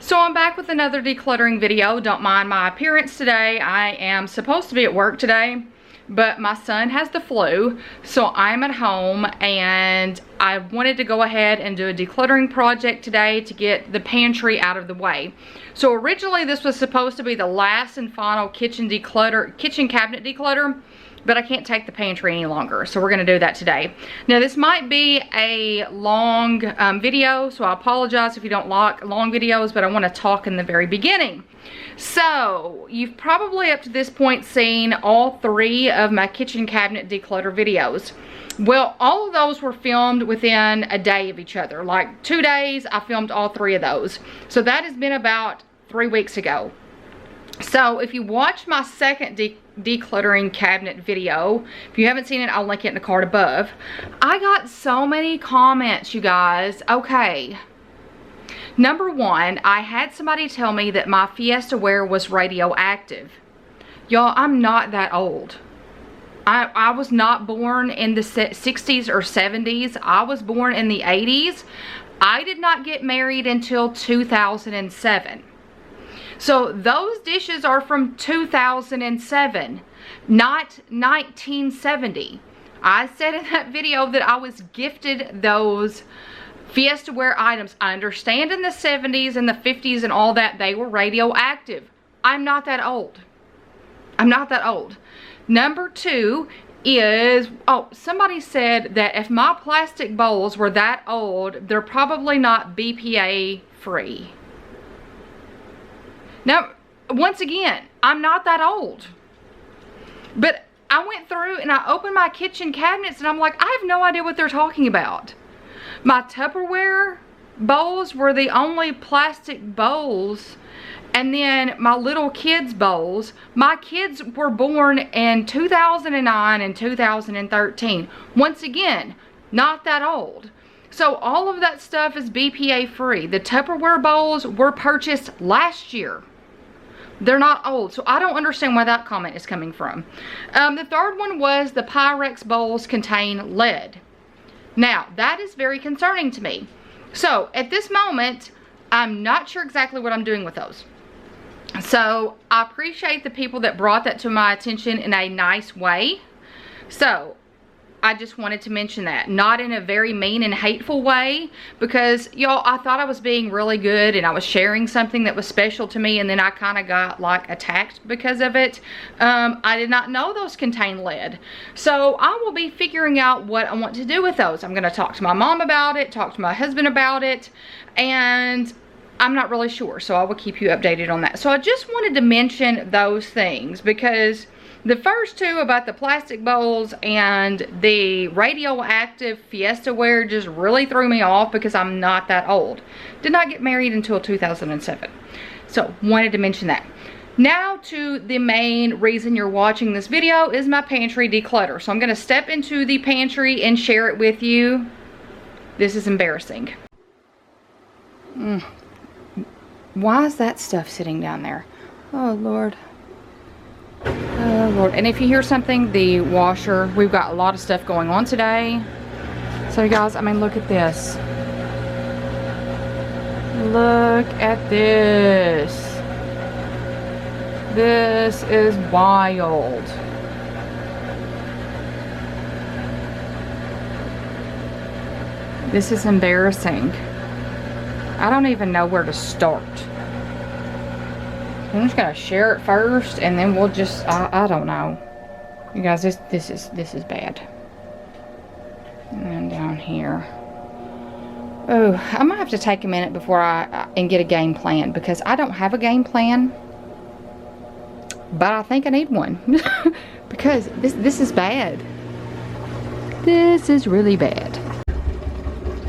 So I'm back with another decluttering video. Don't mind my appearance today. I am supposed to be at work today, but my son has the flu, so I'm at home and I wanted to go ahead and do a decluttering project today to get the pantry out of the way. So originally this was supposed to be the last and final kitchen cabinet declutter, but I can't take the pantry any longer, so we're gonna do that today. Now this might be a long video, so I apologize if you don't like long videos, but I wanna talk in the very beginning. So you've probably up to this point seen all three of my kitchen cabinet declutter videos. Well, all of those were filmed within a day of each other. Like 2 days, I filmed all three of those. So that has been about 3 weeks ago. So if you watch my second decluttering cabinet video, if you haven't seen it, I'll link it in the card above. I got so many comments, you guys. Okay. Number one, I had somebody tell me that my Fiesta ware was radioactive. Y'all, I'm not that old. I was not born in the 60s or 70s. I was born in the 80s. I did not get married until 2007. So those dishes are from 2007, not 1970. I said in that video that I was gifted those Fiesta ware items. I understand in the 70s and the 50s and all that they were radioactive. I'm not that old. I'm not that old. Number two is, oh, somebody said that if my plastic bowls were that old, they're probably not BPA free. Now, once again, I'm not that old. But I went through and I opened my kitchen cabinets and I'm like, I have no idea what they're talking about. My Tupperware bowls were the only plastic bowls, and then my little kids' bowls. My kids were born in 2009 and 2013. Once again, not that old. So all of that stuff is BPA free. The Tupperware bowls were purchased last year. They're not old, so I don't understand where that comment is coming from. The third one was the Pyrex bowls contain lead. Now, that is very concerning to me. So, at this moment, I'm not sure exactly what I'm doing with those. So, I appreciate the people that brought that to my attention in a nice way. So, I just wanted to mention that. Not in a very mean and hateful way, because, y'all, I thought I was being really good and I was sharing something that was special to me, and then I kind of got, like, attacked because of it. I did not know those contain lead. So I will be figuring out what I want to do with those. I'm going to talk to my mom about it, talk to my husband about it, and I'm not really sure. So I will keep you updated on that. So I just wanted to mention those things because the first two about the plastic bowls and the radioactive Fiesta ware just really threw me off because I'm not that old. Did not get married until 2007. So, wanted to mention that. Now to the main reason you're watching this video is my pantry declutter. So I'm going to step into the pantry and share it with you. This is embarrassing. Why is that stuff sitting down there? Oh, Lord. Oh, Lord. And if you hear something, the washer, we've got a lot of stuff going on today. So, you guys, I mean, look at this. Look at this. This is wild. This is embarrassing. I don't even know where to start. I'm just gonna share it first, and then we'll just, I don't know. You guys, this is bad. And then down here. Oh, I might have to take a minute before and get a game plan, because I don't have a game plan. But I think I need one. Because this is bad. This is really bad.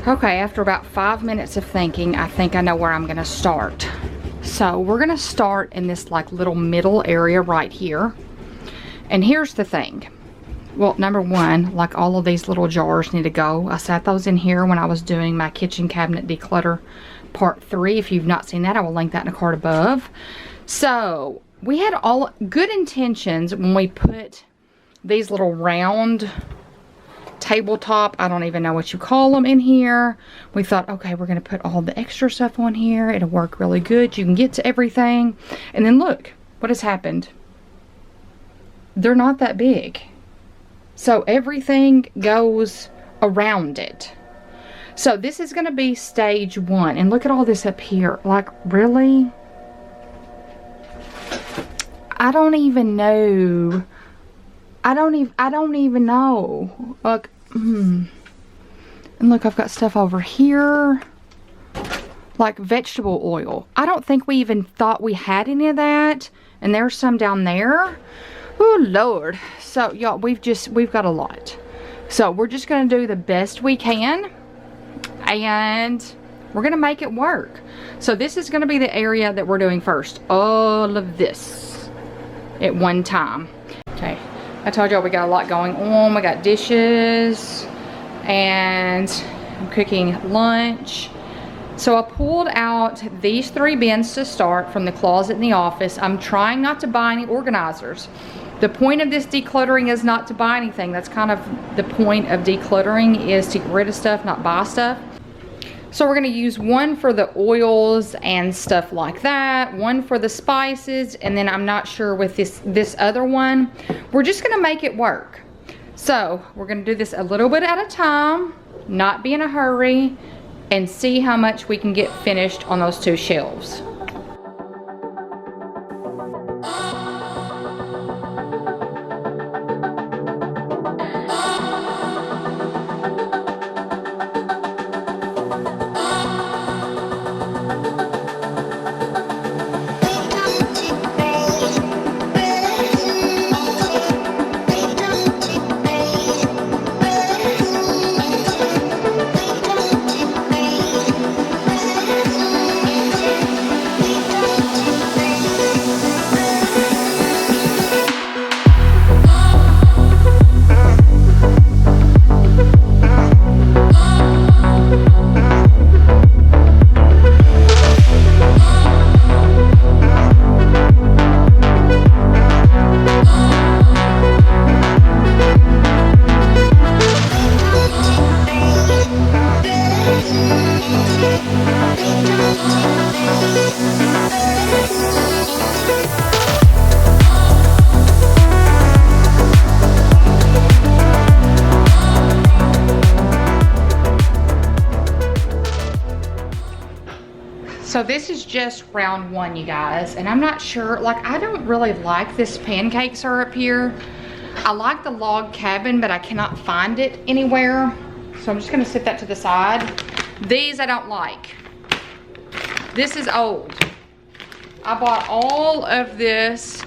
Okay, after about 5 minutes of thinking, I think I know where I'm gonna start. So we're gonna start in this like little middle area right here. And here's the thing. Well, number one, like all of these little jars need to go. I set those in here when I was doing my kitchen cabinet declutter part 3. If you've not seen that, I will link that in the card above. So we had all good intentions when we put these little round tabletop, I don't even know what you call them, in here. We thought, okay, we're gonna put all the extra stuff on here. It'll work really good. You can get to everything. And then look what has happened. They're not that big. So everything goes around it. So this is gonna be stage 1. And look at all this up here. Like, really? I don't even know. I don't even know. Look, and look, I've got stuff over here. Like vegetable oil. I don't think we even thought we had any of that. And there's some down there. Oh, Lord. So, y'all, we've got a lot. So, we're just going to do the best we can. And we're going to make it work. So, this is going to be the area that we're doing first. All of this at one time. Okay. I told y'all we got a lot going on. We got dishes. And I'm cooking lunch. So I pulled out these 3 bins to start from the closet in the office. I'm trying not to buy any organizers. The point of this decluttering is not to buy anything. That's kind of the point of decluttering, is to get rid of stuff, not buy stuff. So we're gonna use one for the oils and stuff like that, one for the spices, and then I'm not sure with this other one. We're just gonna make it work. So we're gonna do this a little bit at a time, not be in a hurry, and see how much we can get finished on those 2 shelves. So this is just round 1, you guys, and I'm not sure, like, I don't really like this pancake syrup here. I like the log cabin, but I cannot find it anywhere. So I'm just gonna set that to the side. These I don't like. This is old. I bought all of this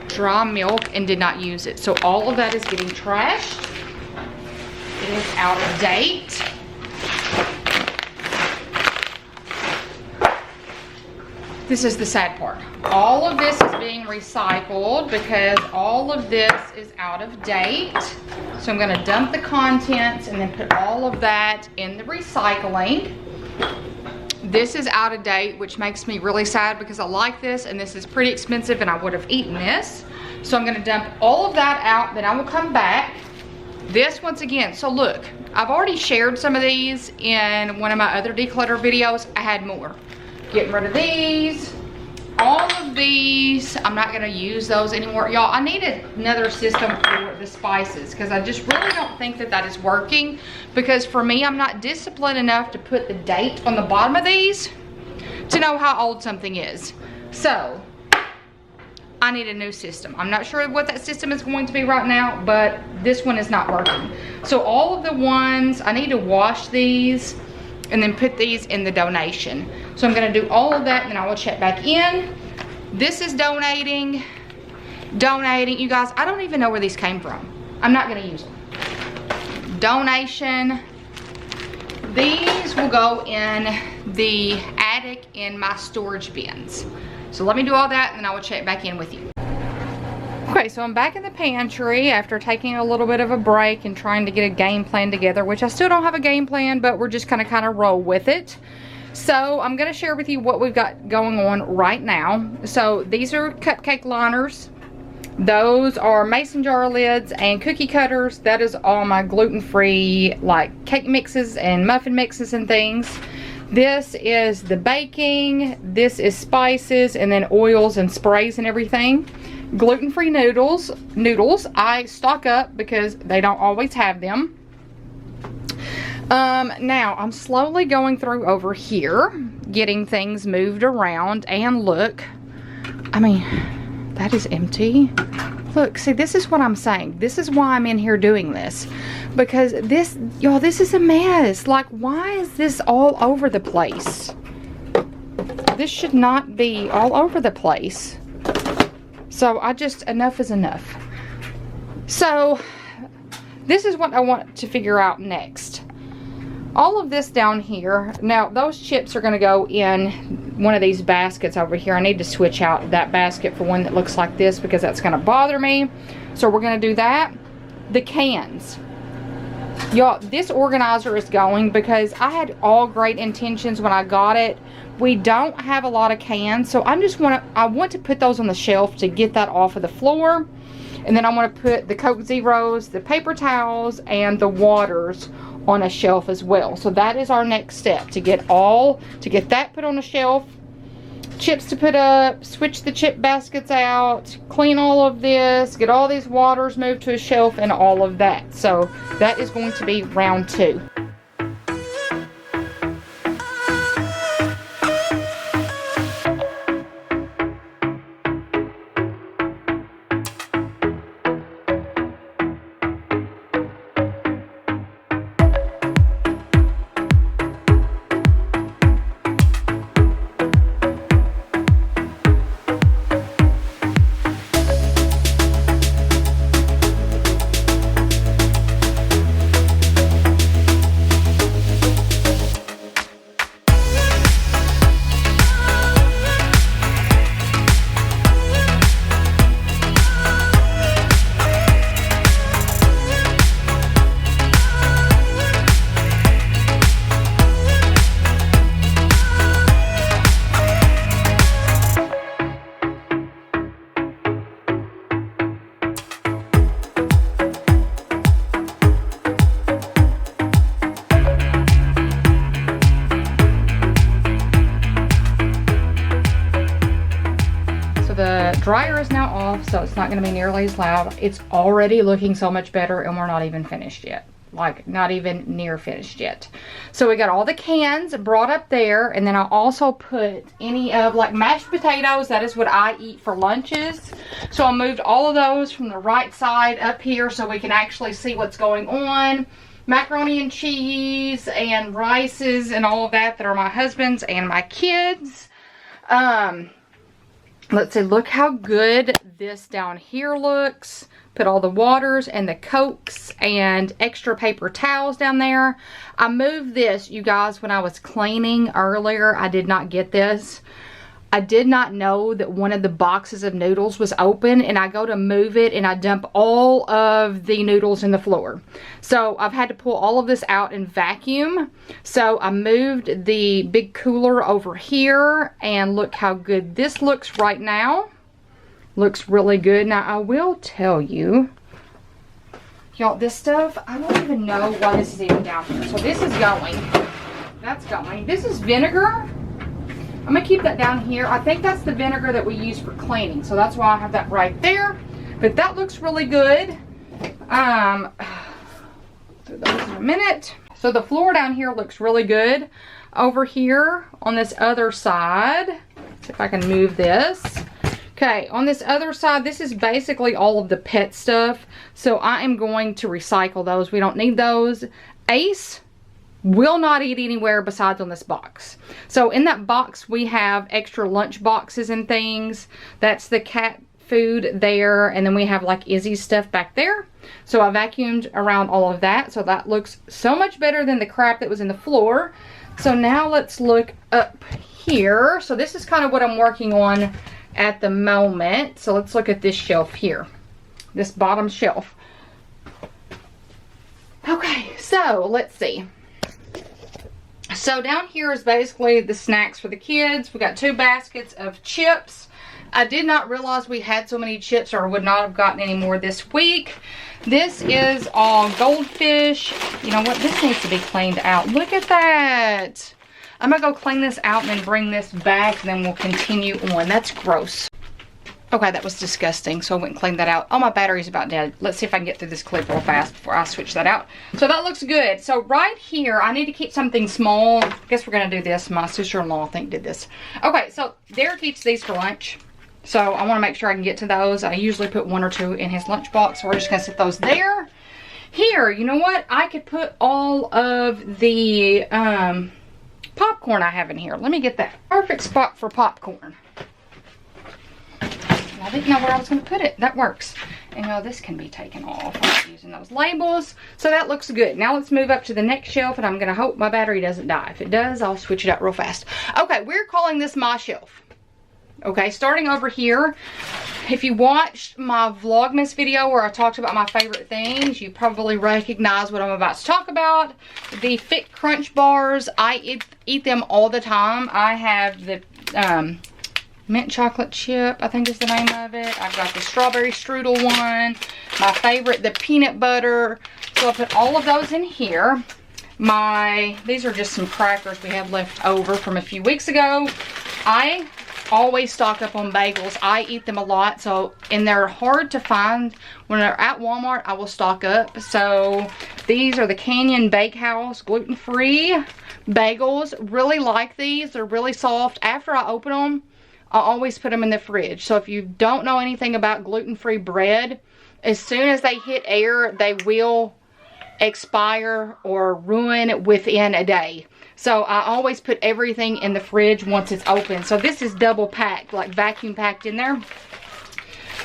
dry milk and did not use it. So all of that is getting trashed. It is out of date. This is the sad part. All of this is being recycled because all of this is out of date. So I'm gonna dump the contents and then put all of that in the recycling. This is out of date, which makes me really sad because I like this and this is pretty expensive and I would have eaten this. So I'm gonna dump all of that out, then I will come back. This, once again, so look, I've already shared some of these in one of my other declutter videos. I had more. Getting rid of these. All of these, I'm not gonna use those anymore. Y'all, I need another system for the spices because I just really don't think that that is working, because for me, I'm not disciplined enough to put the date on the bottom of these to know how old something is. So, I need a new system. I'm not sure what that system is going to be right now, but this one is not working. So all of the ones, I need to wash these and then put these in the donation. So I'm gonna do all of that and then I will check back in. This is donating. You guys, I don't even know where these came from. I'm not gonna use them. Donation. These will go in the attic in my storage bins. So let me do all that and then I will check back in with you. Okay, so I'm back in the pantry after taking a little bit of a break and trying to get a game plan together, which I still don't have a game plan, but we're just gonna kind of roll with it. So I'm gonna share with you what we've got going on right now. So these are cupcake liners. Those are mason jar lids and cookie cutters. That is all my gluten-free like cake mixes and muffin mixes and things. This is the baking, this is spices, and then oils and sprays and everything. Gluten-free noodles. I stock up because they don't always have them. Now I'm slowly going through over here, getting things moved around, and look, I mean, that is empty. Look, see, this is what I'm saying. This is why I'm in here doing this. Because this, y'all, this is a mess. Like, why is this all over the place? This should not be all over the place. So enough is enough. So this is what I want to figure out next. All of this down here, now those chips are going to go in one of these baskets over here. I need to switch out that basket for one that looks like this because that's going to bother me. So we're going to do that. The cans. Y'all, this organizer is going because I had all great intentions when I got it. We don't have a lot of cans, so I want to put those on the shelf to get that off of the floor. And then I want to put the Coke Zeros, the paper towels, and the waters on a shelf as well. So that is our next step, to get that put on a shelf, chips to put up, switch the chip baskets out, clean all of this, get all these waters moved to a shelf, and all of that. So that is going to be round 2. Dryer is now off, so it's not going to be nearly as loud. It's already looking so much better, and we're not even finished yet. Like, not even near finished yet. So we got all the cans brought up there, and then I also put any of, like, mashed potatoes. That is what I eat for lunches. So I moved all of those from the right side up here so we can actually see what's going on. Macaroni and cheese and rices and all of that are my husband's and my kids'. Let's see, look how good this down here looks. Put all the waters and the Cokes and extra paper towels down there. I moved this, you guys, when I was cleaning earlier. I did not get this. I did not know that one of the boxes of noodles was open, and I go to move it and I dump all of the noodles in the floor. So I've had to pull all of this out and vacuum. So I moved the big cooler over here, and look how good this looks right now. Looks really good. Now I will tell you, y'all, this stuff, I don't even know why this is even down here. So this is going. That's going. This is vinegar. I'm going to keep that down here. I think that's the vinegar that we use for cleaning. So that's why I have that right there. But that looks really good. Do those in a minute. So the floor down here looks really good. Over here on this other side, see if I can move this. Okay, on this other side, this is basically all of the pet stuff. So I am going to recycle those. We don't need those. Ace will not eat anywhere besides on this box. So in that box we have extra lunch boxes and things. That's the cat food there, and then we have like Izzy's stuff back there. So I vacuumed around all of that, so that looks so much better than the crap that was in the floor. So now let's look up here. So this is kind of what I'm working on at the moment. So let's look at this shelf here, this bottom shelf. Okay, so let's see. So down here is basically the snacks for the kids. We got 2 baskets of chips. I did not realize we had so many chips, or I would not have gotten any more this week. This is all goldfish. You know what? This needs to be cleaned out. Look at that. I'm going to go clean this out and then bring this back, and then we'll continue on. That's gross. Okay, that was disgusting, so I went and cleaned that out. Oh, my battery's about dead. Let's see if I can get through this clip real fast before I switch that out. So that looks good. So right here, I need to keep something small. I guess we're going to do this. My sister-in-law, I think, did this. Okay, so Derek eats these for lunch. So I want to make sure I can get to those. I usually put 1 or 2 in his lunchbox, so we're just going to set those there. Here, you know what? I could put all of the popcorn I have in here. Let me get that perfect spot for popcorn. I didn't know where I was going to put it. That works. And you know, this can be taken off using those labels. So that looks good. Now let's move up to the next shelf, and I'm going to hope my battery doesn't die. If it does, I'll switch it out real fast. Okay, we're calling this my shelf. Okay, starting over here. If you watched my Vlogmas video where I talked about my favorite things, you probably recognize what I'm about to talk about. The Fit Crunch bars, I eat them all the time. I have the mint chocolate chip, I think is the name of it. I've got the strawberry strudel one. My favorite, the peanut butter. So I'll put all of those in here. These are just some crackers we have left over from a few weeks ago. I always stock up on bagels. I eat them a lot, and they're hard to find. When they're at Walmart, I will stock up. So these are the Canyon Bakehouse gluten-free bagels. Really like these. They're really soft. After I open them, I always put them in the fridge. So if you don't know anything about gluten-free bread, as soon as they hit air, they will expire or ruin within a day. So I always put everything in the fridge once it's open. So this is double packed, like vacuum packed in there.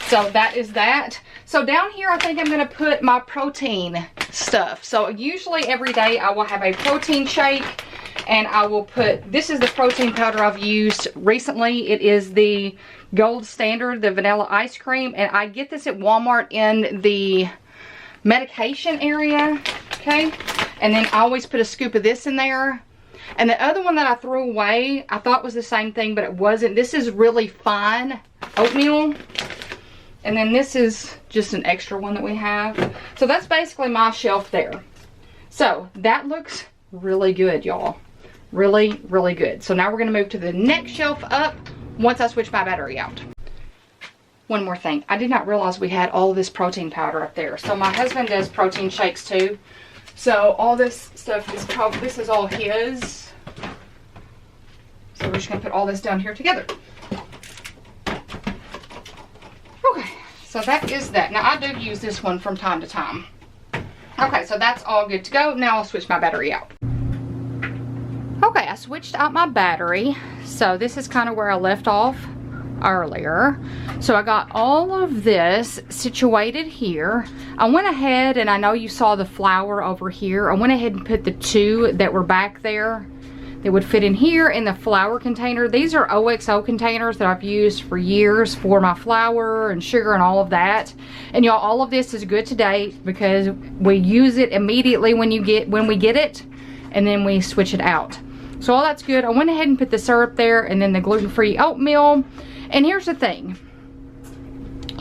So that is that. So down here, I think I'm going to put my protein stuff. So usually every day I will have a protein shake, and I will put, this is the protein powder I've used recently. It is the gold standard, the vanilla ice cream, and I get this at Walmart in the medication area, okay? And then I always put a scoop of this in there. And the other one that I threw away, I thought was the same thing, but it wasn't. This is really fine oatmeal. And then this is just an extra one that we have. So that's basically my shelf there. So that looks really good, y'all. Really, really good. So now we're going to move to the next shelf up once I switch my battery out. One more thing. I did not realize we had all this protein powder up there. So my husband does protein shakes too. So all this stuff is probably, this is all his. So we're just going to put all this down here together. Okay, so that is that. Now I do use this one from time to time. Okay, so that's all good to go. Now I'll switch my battery out. Okay, I switched out my battery. So this is kind of where I left off earlier. So I got all of this situated here. I went ahead, and I know you saw the flour over here. I went ahead and put the 2 that were back there that would fit in here in the flour container. These are OXO containers that I've used for years for my flour and sugar and all of that. And y'all, all of this is good to date because we use it immediately when we get it, and then we switch it out. So all that's good. I went ahead and put the syrup there, and then the gluten-free oatmeal. And here's the thing,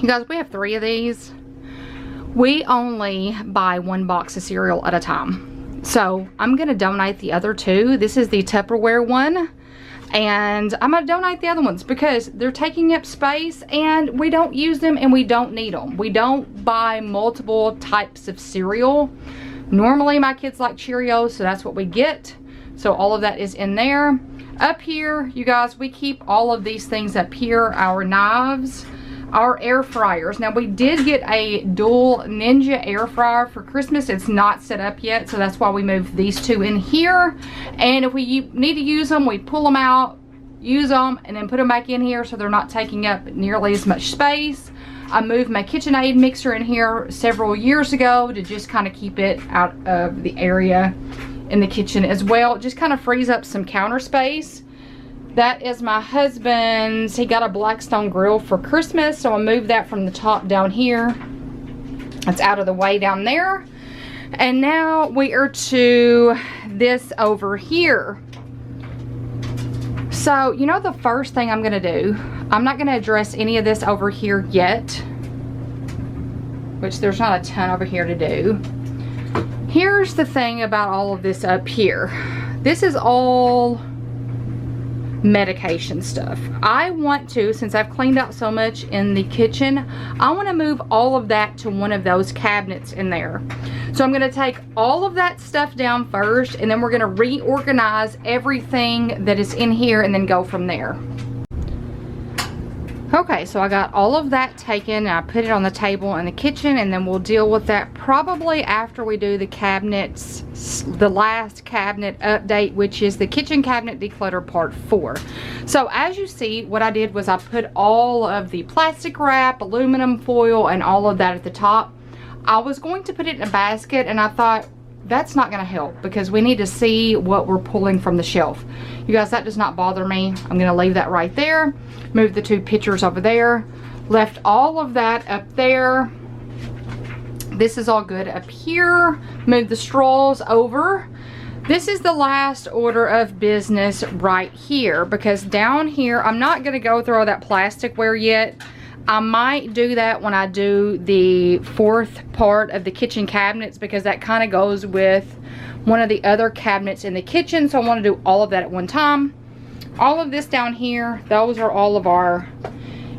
you guys, we have 3 of these. We only buy 1 box of cereal at a time. So I'm going to donate the other 2. This is the Tupperware one. And I'm going to donate the other ones because they're taking up space and we don't use them and we don't need them. We don't buy multiple types of cereal. Normally my kids like Cheerios, so that's what we get. So all of that is in there. Up here, you guys, we keep all of these things up here. Our knives, our air fryers. Now we did get a dual Ninja air fryer for Christmas. It's not set up yet, so that's why we moved these 2 in here. And if we need to use them, we pull them out, use them, and then put them back in here so they're not taking up nearly as much space. I moved my KitchenAid mixer in here several years ago to just kind of keep it out of the area in the kitchen as well. It just kind of frees up some counter space. That is my husband's. He got a Blackstone grill for Christmas, so I moved that from the top down here. It's out of the way down there. And now we are to this over here. So, you know, the first thing I'm gonna do, I'm not gonna address any of this over here yet, which there's not a ton over here to do. Here's the thing about all of this up here. This is all medication stuff. I want to, since I've cleaned out so much in the kitchen, I want to move all of that to one of those cabinets in there. So I'm going to take all of that stuff down first, and then we're going to reorganize everything that is in here and then go from there. Okay, so I got all of that taken, and I put it on the table in the kitchen, and then we'll deal with that probably after we do the cabinets, the last cabinet update, which is the kitchen cabinet declutter part 4. So as you see, what I did was I put all of the plastic wrap, aluminum foil, and all of that at the top. I was going to put it in a basket, and I thought, that's not going to help because we need to see what we're pulling from the shelf. You guys, that does not bother me. I'm going to leave that right there. Move the 2 pictures over there. Left all of that up there. This is all good up here. Move the straws over. This is the last order of business right here, because down here, I'm not going to go through all that plasticware yet. I might do that when I do the 4th part of the kitchen cabinets, because that kind of goes with one of the other cabinets in the kitchen. So I want to do all of that at one time. All of this down here, those are all of our,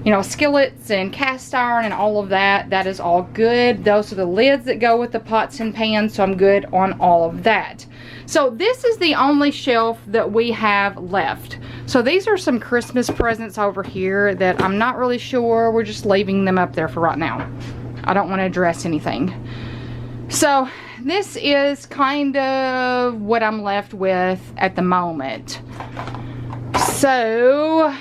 you know, skillets and cast iron and all of that. That is all good. Those are the lids that go with the pots and pans, so I'm good on all of that. So this is the only shelf that we have left. So these are some Christmas presents over here that I'm not really sure. We're just leaving them up there for right now. I don't want to address anything. So this is kind of what I'm left with at the moment. So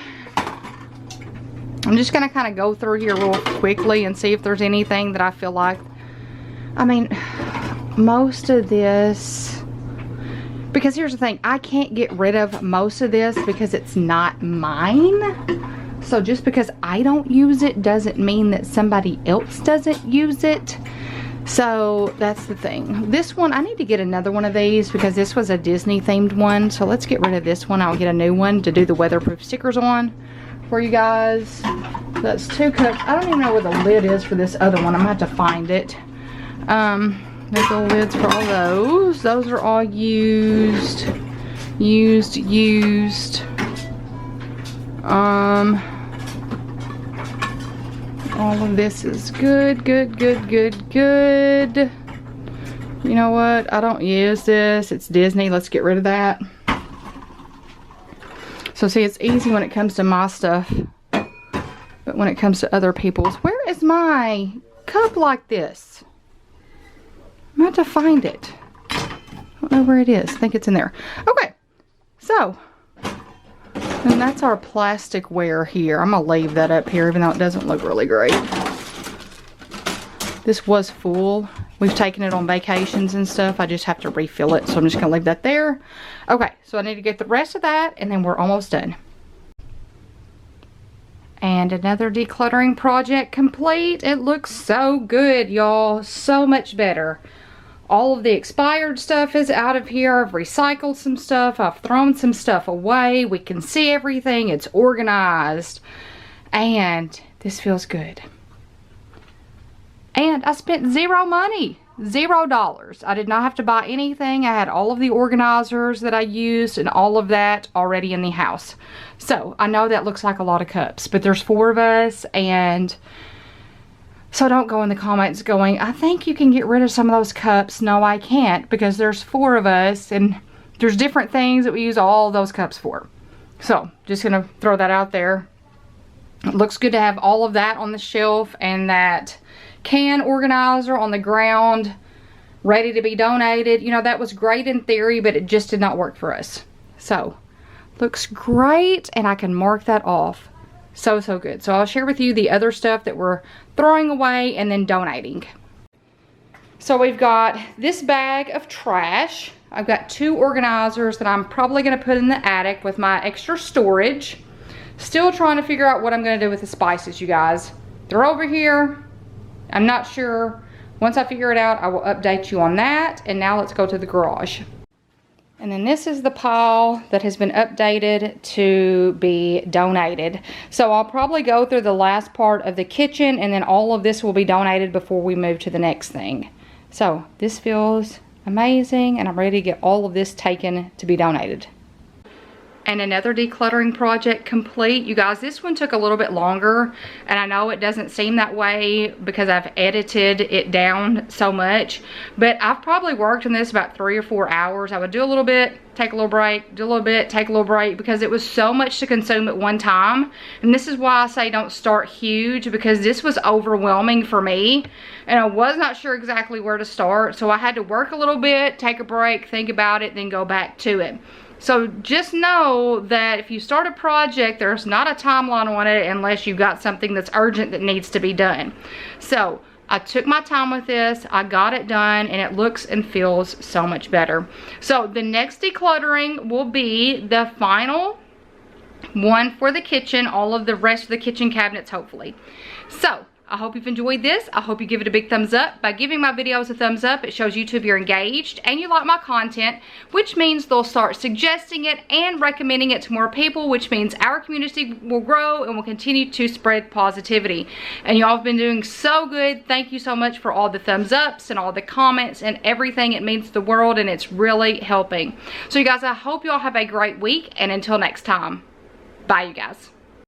I'm just going to kind of go through here real quickly and see if there's anything that I feel like, I mean, most of this, because here's the thing, I can't get rid of most of this because it's not mine. So just because I don't use it doesn't mean that somebody else doesn't use it. So that's the thing. This one, I need to get another one of these because this was a Disney themed one. So let's get rid of this one. I'll get a new one to do the weatherproof stickers on for you guys. That's 2 cups. I don't even know where the lid is for this other one. I'm gonna have to find it. There's the lids for all those. Those are all used. All of this is good. You know what? I don't use this. It's Disney. Let's get rid of that. So see, it's easy when it comes to my stuff, but when it comes to other people's, where is my cup like this? I'm going to have to find it. I don't know where it is. I think it's in there. Okay, so, and that's our plasticware here. I'm going to leave that up here even though it doesn't look really great. This was full. We've taken it on vacations and stuff. I just have to refill it, so I'm just going to leave that there. Okay, so I need to get the rest of that, and then we're almost done. And another decluttering project complete. It looks so good, y'all. So much better. All of the expired stuff is out of here. I've recycled some stuff. I've thrown some stuff away. We can see everything. It's organized. And this feels good. And I spent zero money. $0. I did not have to buy anything. I had all of the organizers that I used and all of that already in the house. So I know that looks like a lot of cups, but there's 4 of us, and so don't go in the comments going, I think you can get rid of some of those cups. No, I can't, because there's 4 of us and there's different things that we use all those cups for. So just gonna throw that out there. It looks good to have all of that on the shelf and that can organizer on the ground ready to be donated. You know, that was great in theory, but it just did not work for us. So looks great, and I can mark that off. So good. So I'll share with you the other stuff that we're throwing away and then donating. So we've got this bag of trash. I've got 2 organizers that I'm probably going to put in the attic with my extra storage. Still trying to figure out what I'm going to do with the spices, you guys. They're over here. I'm not sure. Once I figure it out, I will update you on that. And now let's go to the garage. And then this is the pile that has been updated to be donated. So I'll probably go through the last part of the kitchen, and then all of this will be donated before we move to the next thing. So this feels amazing, and I'm ready to get all of this taken to be donated. And another decluttering project complete. You guys, this one took a little bit longer, and I know it doesn't seem that way because I've edited it down so much, but I've probably worked on this about 3 or 4 hours. I would do a little bit, take a little break, do a little bit, take a little break, because it was so much to consume at one time. And this is why I say don't start huge, because this was overwhelming for me, and I was not sure exactly where to start. So I had to work a little bit, take a break, think about it, then go back to it. So just know that if you start a project, there's not a timeline on it unless you've got something that's urgent that needs to be done. So I took my time with this, I got it done, and it looks and feels so much better. So the next decluttering will be the final one for the kitchen, all of the rest of the kitchen cabinets, hopefully. So I hope you've enjoyed this. I hope you give it a big thumbs up. By giving my videos a thumbs up, it shows YouTube you're engaged and you like my content, which means they'll start suggesting it and recommending it to more people, which means our community will grow and will continue to spread positivity. And y'all have been doing so good. Thank you so much for all the thumbs ups and all the comments and everything. It means the world, and it's really helping. So you guys, I hope y'all have a great week, and until next time, bye you guys.